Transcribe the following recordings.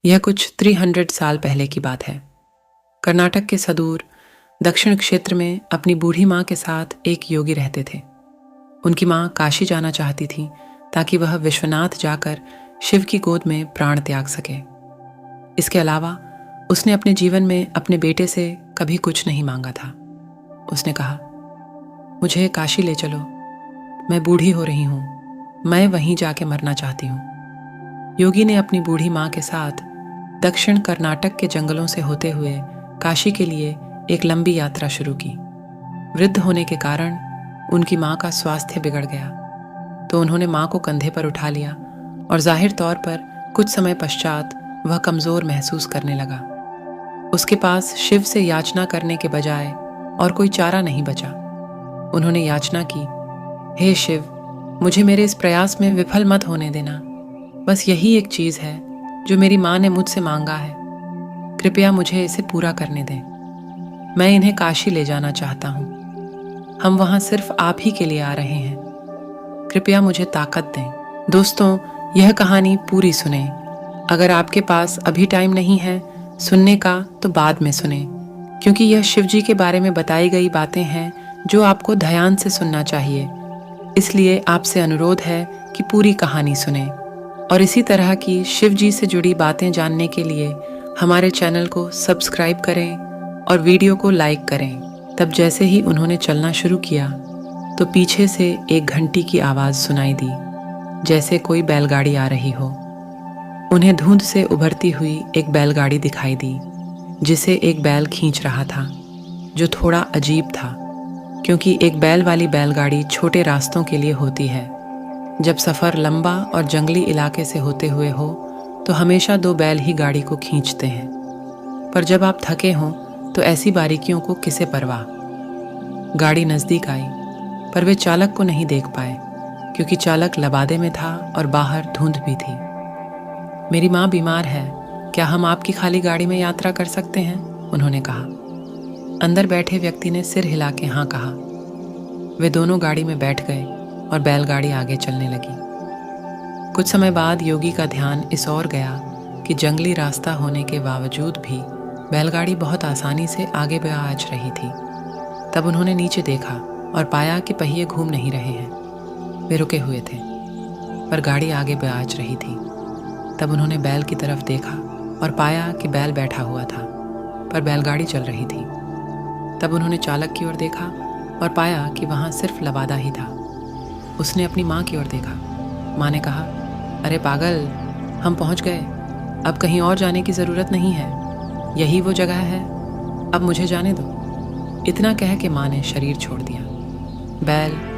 यह कुछ 300 साल पहले की बात है। कर्नाटक के सुदूर दक्षिण क्षेत्र में अपनी बूढ़ी माँ के साथ एक योगी रहते थे। उनकी माँ काशी जाना चाहती थी ताकि वह विश्वनाथ जाकर शिव की गोद में प्राण त्याग सके। इसके अलावा उसने अपने जीवन में अपने बेटे से कभी कुछ नहीं मांगा था। उसने कहा, मुझे काशी ले चलो, मैं बूढ़ी हो रही हूँ, मैं वहीं जाके मरना चाहती हूँ। योगी ने अपनी बूढ़ी माँ के साथ दक्षिण कर्नाटक के जंगलों से होते हुए काशी के लिए एक लंबी यात्रा शुरू की। वृद्ध होने के कारण उनकी माँ का स्वास्थ्य बिगड़ गया, तो उन्होंने माँ को कंधे पर उठा लिया और जाहिर तौर पर कुछ समय पश्चात वह कमज़ोर महसूस करने लगा। उसके पास शिव से याचना करने के बजाय और कोई चारा नहीं बचा। उन्होंने याचना की, हे शिव, मुझे मेरे इस प्रयास में विफल मत होने देना। बस यही एक चीज़ है जो मेरी माँ ने मुझसे मांगा है। कृपया मुझे इसे पूरा करने दें। मैं इन्हें काशी ले जाना चाहता हूँ। हम वहाँ सिर्फ आप ही के लिए आ रहे हैं। कृपया मुझे ताकत दें। दोस्तों, यह कहानी पूरी सुने। अगर आपके पास अभी टाइम नहीं है सुनने का तो बाद में सुने, क्योंकि यह शिव जी के बारे में बताई गई बातें हैं जो आपको ध्यान से सुनना चाहिए। इसलिए आपसे अनुरोध है कि पूरी कहानी सुने और इसी तरह की शिव जी से जुड़ी बातें जानने के लिए हमारे चैनल को सब्सक्राइब करें और वीडियो को लाइक करें। तब जैसे ही उन्होंने चलना शुरू किया तो पीछे से एक घंटी की आवाज़ सुनाई दी, जैसे कोई बैलगाड़ी आ रही हो। उन्हें धुंध से उभरती हुई एक बैलगाड़ी दिखाई दी, जिसे एक बैल खींच रहा था, जो थोड़ा अजीब था, क्योंकि एक बैल वाली बैलगाड़ी छोटे रास्तों के लिए होती है। जब सफ़र लंबा और जंगली इलाके से होते हुए हो तो हमेशा 2 बैल ही गाड़ी को खींचते हैं। पर जब आप थके हों तो ऐसी बारीकियों को किसे परवाह। गाड़ी नज़दीक आई, पर वे चालक को नहीं देख पाए, क्योंकि चालक लबादे में था और बाहर धुंध भी थी। मेरी माँ बीमार है, क्या हम आपकी खाली गाड़ी में यात्रा कर सकते हैं? उन्होंने कहा। अंदर बैठे व्यक्ति ने सिर हिला के हाँ कहा। वे दोनों गाड़ी में बैठ गए और बैलगाड़ी आगे चलने लगी। कुछ समय बाद योगी का ध्यान इस ओर गया कि जंगली रास्ता होने के बावजूद भी बैलगाड़ी बहुत आसानी से आगे बढ़ रही थी। तब उन्होंने नीचे देखा और पाया कि पहिए घूम नहीं रहे हैं, वे रुके हुए थे, पर गाड़ी आगे बढ़ रही थी। तब उन्होंने बैल की तरफ देखा और पाया कि बैल बैठा हुआ था, पर बैलगाड़ी चल रही थी। तब उन्होंने चालक की ओर देखा और पाया कि वहाँ सिर्फ लबादा ही था। उसने अपनी माँ की ओर देखा। माँ ने कहा, अरे पागल, हम पहुँच गए, अब कहीं और जाने की ज़रूरत नहीं है, यही वो जगह है, अब मुझे जाने दो। इतना कह के माँ ने शरीर छोड़ दिया।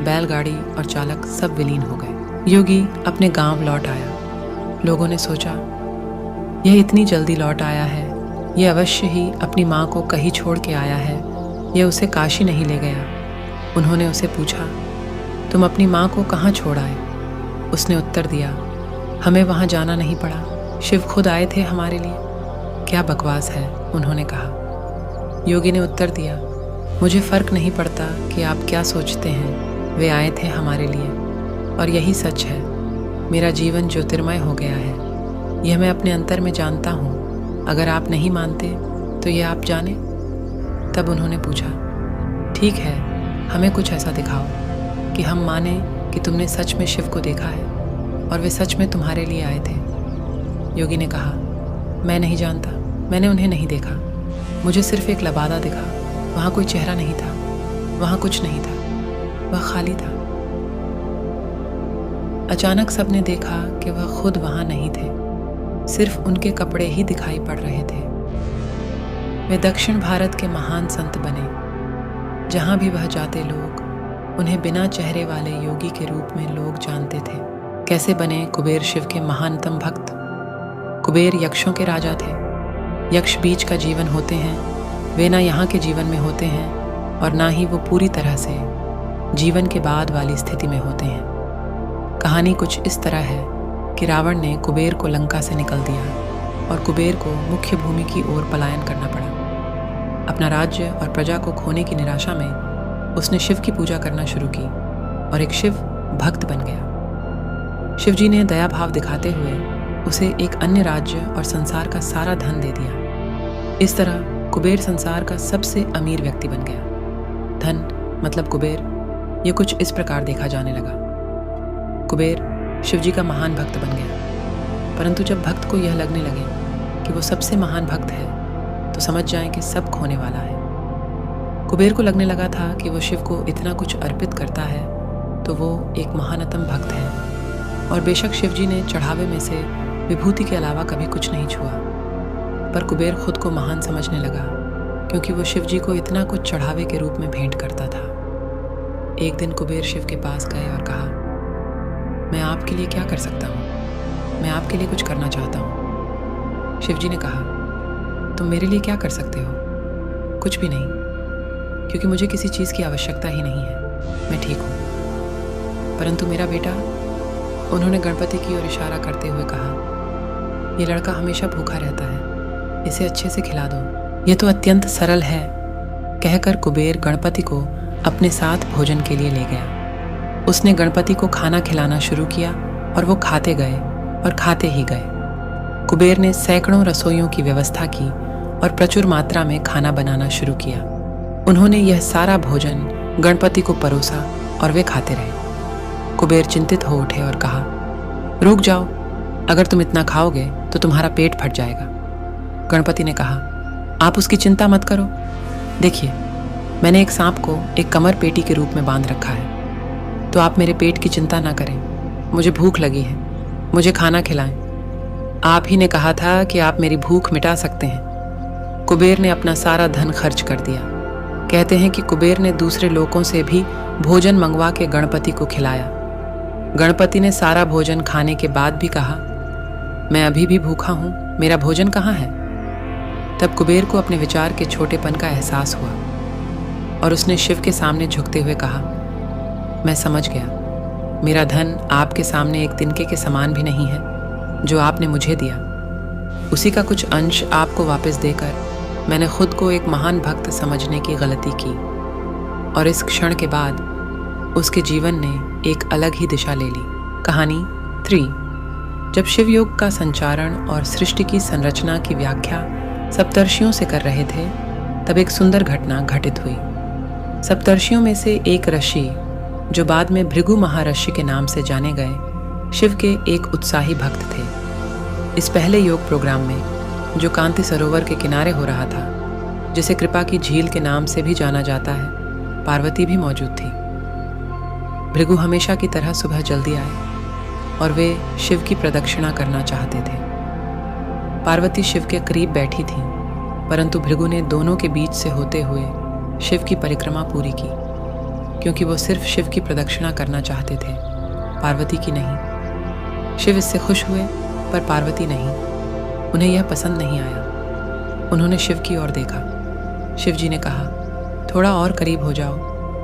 बैलगाड़ी और चालक सब विलीन हो गए। योगी अपने गांव लौट आया। लोगों ने सोचा, यह इतनी जल्दी लौट आया है, यह अवश्य ही अपनी माँ को कहीं छोड़ के आया है, यह उसे काशी नहीं ले गया। उन्होंने उसे पूछा, तुम अपनी माँ को कहाँ छोड़ आए? उसने उत्तर दिया, हमें वहाँ जाना नहीं पड़ा, शिव खुद आए थे हमारे लिए। क्या बकवास है, उन्होंने कहा। योगी ने उत्तर दिया, मुझे फ़र्क नहीं पड़ता कि आप क्या सोचते हैं, वे आए थे हमारे लिए और यही सच है। मेरा जीवन ज्योतिर्मय हो गया है, यह मैं अपने अंतर में जानता हूँ। अगर आप नहीं मानते तो ये आप जाने। तब उन्होंने पूछा, ठीक है, हमें कुछ ऐसा दिखाओ कि हम माने कि तुमने सच में शिव को देखा है और वे सच में तुम्हारे लिए आए थे। योगी ने कहा, मैं नहीं जानता, मैंने उन्हें नहीं देखा, मुझे सिर्फ एक लबादा दिखा, वहाँ कोई चेहरा नहीं था, वहाँ कुछ नहीं था, वह खाली था। अचानक सबने देखा कि वह खुद वहाँ नहीं थे, सिर्फ उनके कपड़े ही दिखाई पड़ रहे थे। वे दक्षिण भारत के महान संत बने। जहाँ भी वह जाते लोग उन्हें बिना चेहरे वाले योगी के रूप में लोग जानते थे। कैसे बने कुबेर शिव के महानतम भक्त? कुबेर यक्षों के राजा थे। यक्ष बीच का जीवन होते हैं, वे ना यहाँ के जीवन में होते हैं और ना ही वो पूरी तरह से जीवन के बाद वाली स्थिति में होते हैं। कहानी कुछ इस तरह है कि रावण ने कुबेर को लंका से निकल दिया और कुबेर को मुख्य भूमि की ओर पलायन करना पड़ा। अपना राज्य और प्रजा को खोने की निराशा में उसने शिव की पूजा करना शुरू की और एक शिव भक्त बन गया। शिवजी ने दया भाव दिखाते हुए उसे एक अन्य राज्य और संसार का सारा धन दे दिया। इस तरह कुबेर संसार का सबसे अमीर व्यक्ति बन गया। धन मतलब कुबेर, ये कुछ इस प्रकार देखा जाने लगा। कुबेर शिवजी का महान भक्त बन गया, परंतु जब भक्त को यह लगने लगे कि वो सबसे महान भक्त है तो समझ जाएं कि सब खोने वाला है। कुबेर को लगने लगा था कि वो शिव को इतना कुछ अर्पित करता है तो वो एक महानतम भक्त है, और बेशक शिवजी ने चढ़ावे में से विभूति के अलावा कभी कुछ नहीं छुआ, पर कुबेर खुद को महान समझने लगा क्योंकि वो शिवजी को इतना कुछ चढ़ावे के रूप में भेंट करता था। एक दिन कुबेर शिव के पास गए और कहा, मैं आपके लिए क्या कर सकता हूँ? मैं आपके लिए कुछ करना चाहता हूँ। शिवजी ने कहा, तुम मेरे लिए क्या कर सकते हो? कुछ भी नहीं, क्योंकि मुझे किसी चीज़ की आवश्यकता ही नहीं है, मैं ठीक हूँ। परंतु मेरा बेटा, उन्होंने गणपति की ओर इशारा करते हुए कहा, ये लड़का हमेशा भूखा रहता है, इसे अच्छे से खिला दो, ये तो अत्यंत सरल है। कहकर कुबेर गणपति को अपने साथ भोजन के लिए ले गया। उसने गणपति को खाना खिलाना शुरू किया और वो खाते गए और खाते ही गए। कुबेर ने सैकड़ों रसोइयों की व्यवस्था की और प्रचुर मात्रा में खाना बनाना शुरू किया। उन्होंने यह सारा भोजन गणपति को परोसा और वे खाते रहे। कुबेर चिंतित हो उठे और कहा, रुक जाओ, अगर तुम इतना खाओगे तो तुम्हारा पेट फट जाएगा। गणपति ने कहा, आप उसकी चिंता मत करो। देखिए, मैंने एक सांप को एक कमर पेटी के रूप में बांध रखा है, तो आप मेरे पेट की चिंता ना करें। मुझे भूख लगी है, मुझे खाना खिलाएं। आप ही ने कहा था कि आप मेरी भूख मिटा सकते हैं। कुबेर ने अपना सारा धन खर्च कर दिया। कहते हैं कि कुबेर ने दूसरे लोगों से भी भोजन मंगवा के गणपति को खिलाया। गणपति ने सारा भोजन खाने के बाद भी कहा, मैं अभी भी भूखा हूँ, मेरा भोजन कहाँ है? तब कुबेर को अपने विचार के छोटेपन का एहसास हुआ और उसने शिव के सामने झुकते हुए कहा, मैं समझ गया, मेरा धन आपके सामने एक तिनके के समान भी नहीं है जो आपने मुझे दिया। उसी का कुछ अंश आपको वापस देकर मैंने खुद को एक महान भक्त समझने की गलती की, और इस क्षण के बाद उसके जीवन ने एक अलग ही दिशा ले ली। कहानी 3। जब शिव योग का संचारण और सृष्टि की संरचना की व्याख्या सप्तर्षियों से कर रहे थे, तब एक सुंदर घटना घटित हुई। सप्तर्षियों में से एक ऋषि, जो बाद में भृगु महर्षि के नाम से जाने गए, शिव के एक उत्साही भक्त थे। इस पहले योग प्रोग्राम में, जो कांति सरोवर के किनारे हो रहा था, जिसे कृपा की झील के नाम से भी जाना जाता है, पार्वती भी मौजूद थी। भृगु हमेशा की तरह सुबह जल्दी आए और वे शिव की प्रदक्षिणा करना चाहते थे। पार्वती शिव के करीब बैठी थी, परंतु भृगु ने दोनों के बीच से होते हुए शिव की परिक्रमा पूरी की, क्योंकि वो सिर्फ शिव की प्रदक्षिणा करना चाहते थे, पार्वती की नहीं। शिव इससे खुश हुए, पर पार्वती नहीं। उन्हें यह पसंद नहीं आया। उन्होंने शिव की ओर देखा। शिव जी ने कहा, थोड़ा और करीब हो जाओ,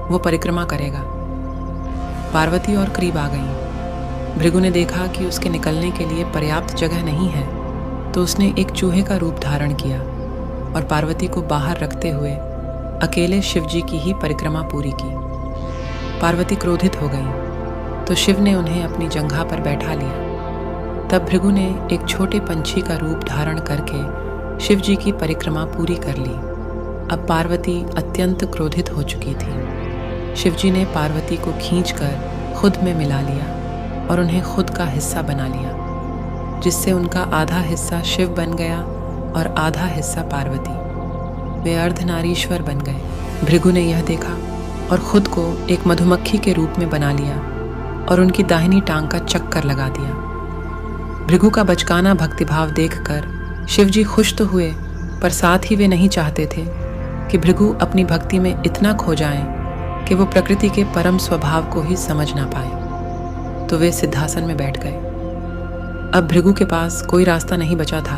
वो परिक्रमा करेगा। पार्वती और करीब आ गई। भृगु ने देखा कि उसके निकलने के लिए पर्याप्त जगह नहीं है, तो उसने एक चूहे का रूप धारण किया और पार्वती को बाहर रखते हुए अकेले शिव जी की ही परिक्रमा पूरी की। पार्वती क्रोधित हो गई, तो शिव ने उन्हें अपनी जंघा पर बैठा लिया। तब भृगु ने एक छोटे पंछी का रूप धारण करके शिव जी की परिक्रमा पूरी कर ली। अब पार्वती अत्यंत क्रोधित हो चुकी थी। शिव जी ने पार्वती को खींचकर खुद में मिला लिया और उन्हें खुद का हिस्सा बना लिया, जिससे उनका आधा हिस्सा शिव बन गया और आधा हिस्सा पार्वती। वे अर्धनारीश्वर बन गए। भृगु ने यह देखा और खुद को एक मधुमक्खी के रूप में बना लिया और उनकी दाहिनी टांग का चक्कर लगा दिया। भृगु का बचकाना भक्तिभाव देखकर शिव जी खुश तो हुए, पर साथ ही वे नहीं चाहते थे कि भृगु अपनी भक्ति में इतना खो जाएं कि वो प्रकृति के परम स्वभाव को ही समझ ना पाए। तो वे सिद्धासन में बैठ गए। अब भृगु के पास कोई रास्ता नहीं बचा था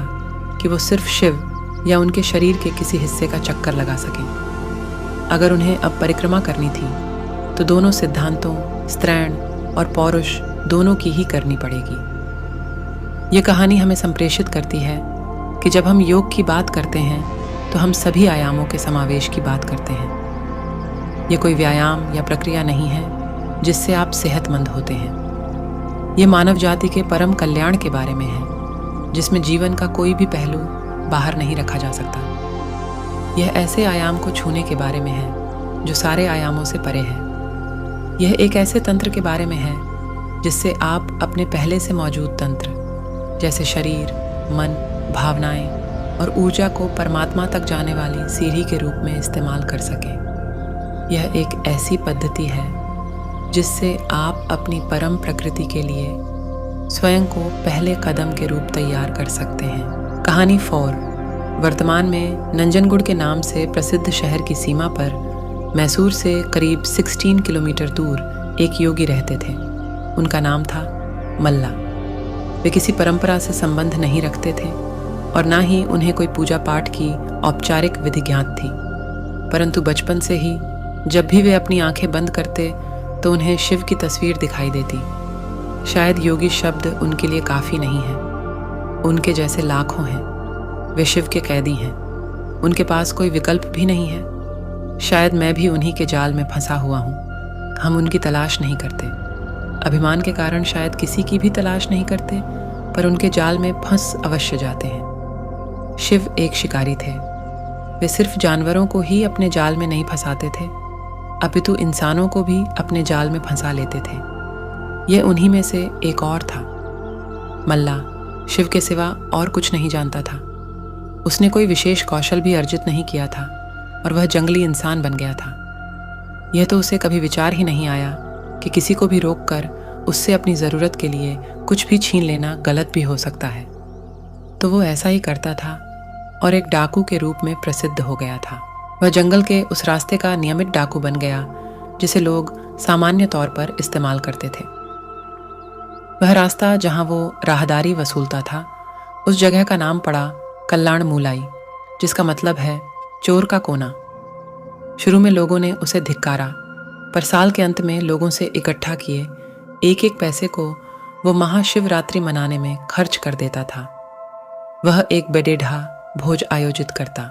कि वो सिर्फ शिव या उनके शरीर के किसी हिस्से का चक्कर लगा सकें। अगर उन्हें अब परिक्रमा करनी थी तो दोनों सिद्धांतों, स्त्रैण और पौरुष दोनों की ही करनी पड़ेगी। ये कहानी हमें संप्रेषित करती है कि जब हम योग की बात करते हैं तो हम सभी आयामों के समावेश की बात करते हैं। ये कोई व्यायाम या प्रक्रिया नहीं है जिससे आप सेहतमंद होते हैं। ये मानव जाति के परम कल्याण के बारे में है। जिसमें जीवन का कोई भी पहलू बाहर नहीं रखा जा सकता। यह ऐसे आयाम को छूने के बारे में है जो सारे आयामों से परे है। यह एक ऐसे तंत्र के बारे में है जिससे आप अपने पहले से मौजूद तंत्र जैसे शरीर, मन, भावनाएं और ऊर्जा को परमात्मा तक जाने वाली सीढ़ी के रूप में इस्तेमाल कर सकें। यह एक ऐसी पद्धति है जिससे आप अपनी परम प्रकृति के लिए स्वयं को पहले कदम के रूप तैयार कर सकते हैं। कहानी 4। वर्तमान में नंजनगुड़ के नाम से प्रसिद्ध शहर की सीमा पर मैसूर से करीब 16 किलोमीटर दूर एक योगी रहते थे। उनका नाम था मल्ला। वे किसी परंपरा से संबंध नहीं रखते थे और ना ही उन्हें कोई पूजा पाठ की औपचारिक विधि ज्ञात थी, परंतु बचपन से ही जब भी वे अपनी आंखें बंद करते तो उन्हें शिव की तस्वीर दिखाई देती। शायद योगी शब्द उनके लिए काफ़ी नहीं है। उनके जैसे लाखों हैं। वे शिव के कैदी हैं। उनके पास कोई विकल्प भी नहीं है। शायद मैं भी उन्हीं के जाल में फंसा हुआ हूँ। हम उनकी तलाश नहीं करते। अभिमान के कारण शायद किसी की भी तलाश नहीं करते, पर उनके जाल में फंस अवश्य जाते हैं। शिव एक शिकारी थे। वे सिर्फ जानवरों को ही अपने जाल में नहीं फंसाते थे, अपितु इंसानों को भी अपने जाल में फंसा लेते थे। यह उन्हीं में से एक और था। मल्ला शिव के सिवा और कुछ नहीं जानता था। उसने कोई विशेष कौशल भी अर्जित नहीं किया था और वह जंगली इंसान बन गया था। यह तो उसे कभी विचार ही नहीं आया कि किसी को भी रोककर उससे अपनी ज़रूरत के लिए कुछ भी छीन लेना गलत भी हो सकता है। तो वो ऐसा ही करता था और एक डाकू के रूप में प्रसिद्ध हो गया था। वह जंगल के उस रास्ते का नियमित डाकू बन गया जिसे लोग सामान्य तौर पर इस्तेमाल करते थे। वह रास्ता जहां वो राहदारी वसूलता था, उस जगह का नाम पड़ा कल्याण मूलाई, जिसका मतलब है चोर का कोना। शुरू में लोगों ने उसे धिक्कारा, पर साल के अंत में लोगों से इकट्ठा किए एक एक पैसे को वो महाशिवरात्रि मनाने में खर्च कर देता था। वह एक बेडेढ़ा भोज आयोजित करता।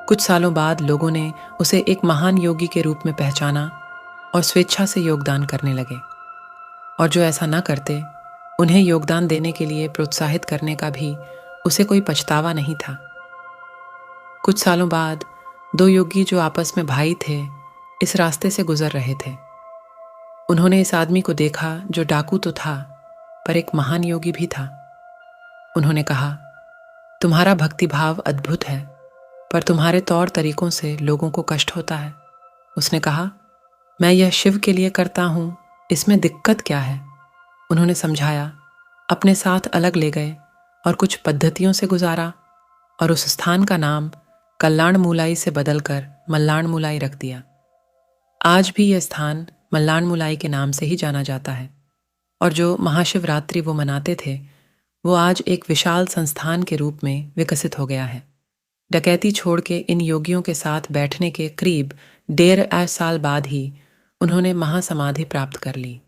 कुछ सालों बाद लोगों ने उसे एक महान योगी के रूप में पहचाना और स्वेच्छा से योगदान करने लगे, और जो ऐसा न करते उन्हें योगदान देने के लिए प्रोत्साहित करने का भी उसे कोई पछतावा नहीं था। कुछ सालों बाद 2 योगी जो आपस में भाई थे इस रास्ते से गुजर रहे थे। उन्होंने इस आदमी को देखा जो डाकू तो था पर एक महान योगी भी था। उन्होंने कहा, तुम्हारा भक्तिभाव अद्भुत है, पर तुम्हारे तौर तरीकों से लोगों को कष्ट होता है। उसने कहा, मैं यह शिव के लिए करता हूँ, इसमें दिक्कत क्या है? उन्होंने समझाया, अपने साथ अलग ले गए और कुछ पद्धतियों से गुजारा और उस स्थान का नाम कल्याण मूलाई से बदलकर मल्लाण मूलाई रख दिया। आज भी यह स्थान मल्लाण मूलाई के नाम से ही जाना जाता है, और जो महाशिवरात्रि वो मनाते थे वो आज एक विशाल संस्थान के रूप में विकसित हो गया है। डकैती छोड़ के इन योगियों के साथ बैठने के करीब 1.5 साल बाद ही उन्होंने महासमाधि प्राप्त कर ली।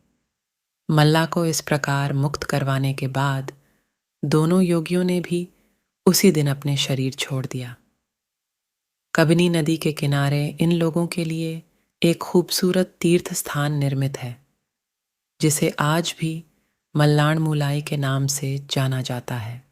मल्ला को इस प्रकार मुक्त करवाने के बाद दोनों योगियों ने भी उसी दिन अपने शरीर छोड़ दिया। कबिनी नदी के किनारे इन लोगों के लिए एक खूबसूरत तीर्थ स्थान निर्मित है, जिसे आज भी मल्लाण मूलाई के नाम से जाना जाता है।